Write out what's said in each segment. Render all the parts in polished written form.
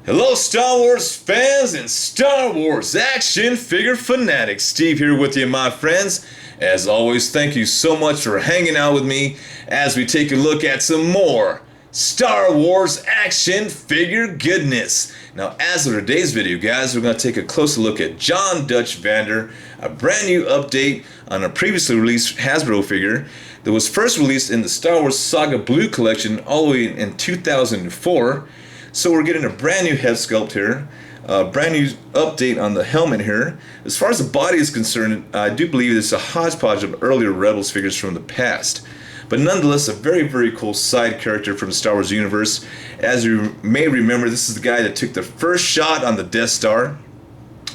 Hello Star Wars fans and Star Wars action figure fanatics. Steve here with you, my friends. As always, thank you so much for hanging out with me as we take a look at some more Star Wars action figure goodness. Now, as of today's video, guys, we're going to take a closer look at John Dutch Vander, a brand new update on a previously released Hasbro figure that was first released in the Star Wars Saga Blue collection all the way in 2004. So we're getting a brand new head sculpt here, a brand new update on the helmet here. As far as the body is concerned, I do believe it's a hodgepodge of earlier Rebels figures from the past. But nonetheless, a very, very cool side character from the Star Wars universe. As you may remember, this is the guy that took the first shot on the Death Star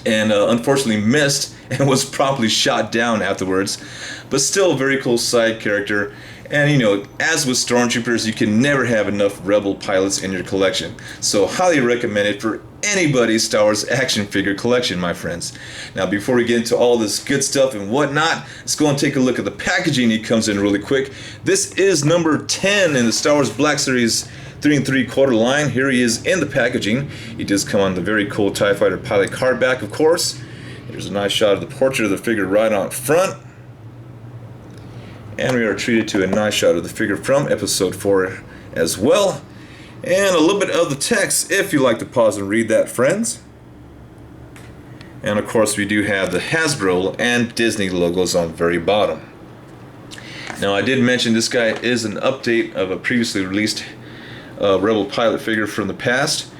and unfortunately missed and was promptly shot down afterwards. But still a very cool side character. And you know, as with Stormtroopers, you can never have enough Rebel pilots in your collection. So highly recommend it for anybody's Star Wars action figure collection, my friends. Now before we get into all this good stuff and whatnot, let's go and take a look at the packaging he comes in really quick. This is number 10 in the Star Wars Black Series 3 3/4 line. Here he is in the packaging. He does come on the very cool TIE Fighter pilot card back, of course. Here's a nice shot of the portrait of the figure right on front. And we are treated to a nice shot of the figure from episode 4 as well. And a little bit of the text if you like to pause and read that, friends. And of course we do have the Hasbro and Disney logos on the very bottom. Now I did mention this guy is an update of a previously released Rebel pilot figure from the past.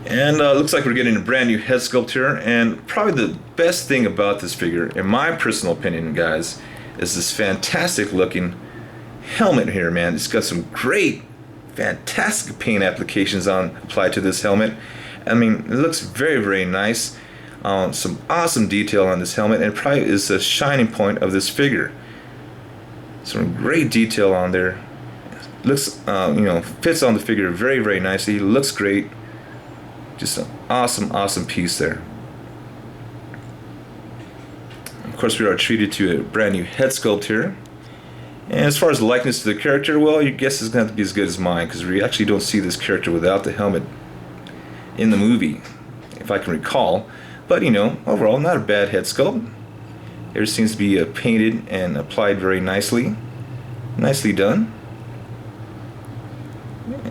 Looks like we're getting a brand new head sculpt here, and probably the best thing about this figure, in my personal opinion, guys, is this fantastic looking helmet here, man. It's got some great, fantastic paint applications applied to this helmet. I mean, it looks very, very nice. Some awesome detail on this helmet, and it probably is the shining point of this figure. Some great detail on there. Looks, fits on the figure very, very nicely. Looks great. Just an awesome piece there. Of course, we are treated to a brand new head sculpt here. And as far as the likeness to the character, well, your guess is going to have to be as good as mine, because we actually don't see this character without the helmet in the movie, if I can recall. But, you know, overall, not a bad head sculpt. It seems to be painted and applied very nicely. Nicely done.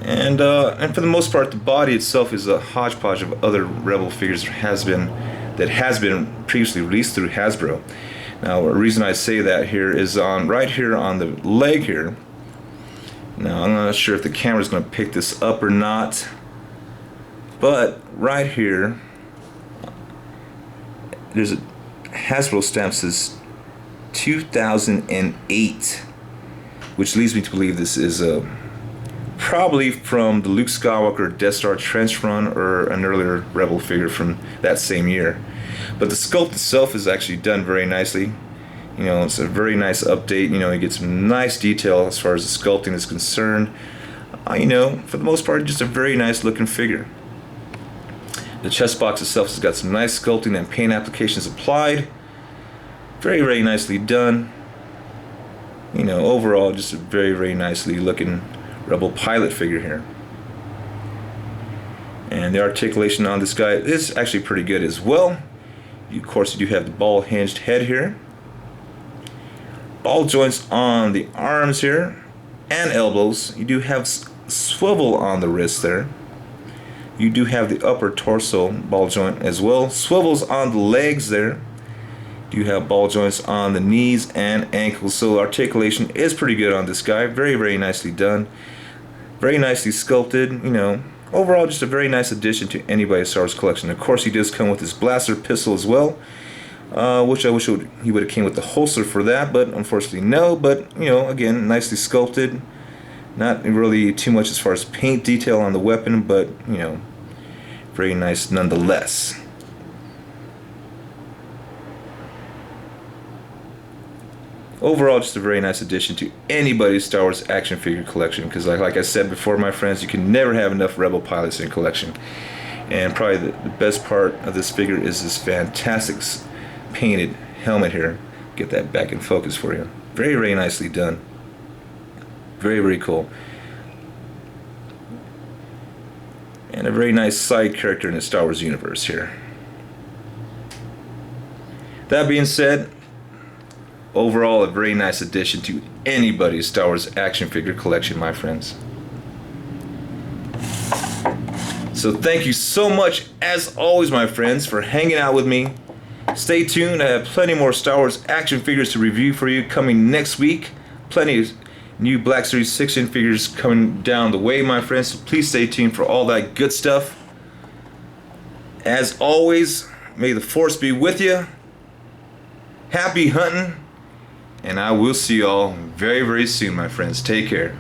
And for the most part, the body itself is a hodgepodge of other Rebel figures that has been previously released through Hasbro. Now, the reason I say that here is right here on the leg here. Now, I'm not sure if the camera's going to pick this up or not, but right here, there's a Hasbro stamp says 2008, which leads me to believe this is probably from the Luke Skywalker Death Star trench run or an earlier Rebel figure from that same year. But the sculpt itself is actually done very nicely. You know, it's a very nice update. You know, you get some nice detail as far as the sculpting is concerned. You know, for the most part, just a very nice looking figure. The chest box itself has got some nice sculpting and paint applications applied. Very, very nicely done. You know, overall, just a very, very nicely looking Rebel pilot figure here. And the articulation on this guy is actually pretty good as well. Of course, you do have the ball hinged head here. Ball joints on the arms here and elbows. You do have swivel on the wrist there. You do have the upper torso ball joint as well. Swivels on the legs there. You have ball joints on the knees and ankles. So articulation is pretty good on this guy. Very, very nicely done. Very nicely sculpted. You know, overall just a very nice addition to anybody's Star Wars collection. Of course, he does come with his blaster pistol as well, which I wish he would have came with the holster for that, but unfortunately no. But you know, again, nicely sculpted. Not really too much as far as paint detail on the weapon, but you know, very nice nonetheless. Overall, just a very nice addition to anybody's Star Wars action figure collection, because like I said before, my friends, you can never have enough Rebel pilots in your collection. And probably the best part of this figure is this fantastic painted helmet here. Get that back in focus for you. Very, very nicely done. Very, very cool. and a very nice side character in the Star Wars universe here. That being said, overall a very nice addition to anybody's Star Wars action figure collection, my friends. So thank you so much, as always, my friends, for hanging out with me. Stay tuned, I have plenty more Star Wars action figures to review for you coming next week. Plenty of new Black Series 6-inch figures coming down the way, my friends, so please stay tuned for all that good stuff. As always, may the Force be with you. Happy hunting, and I will see you all very, very soon, my friends. Take care.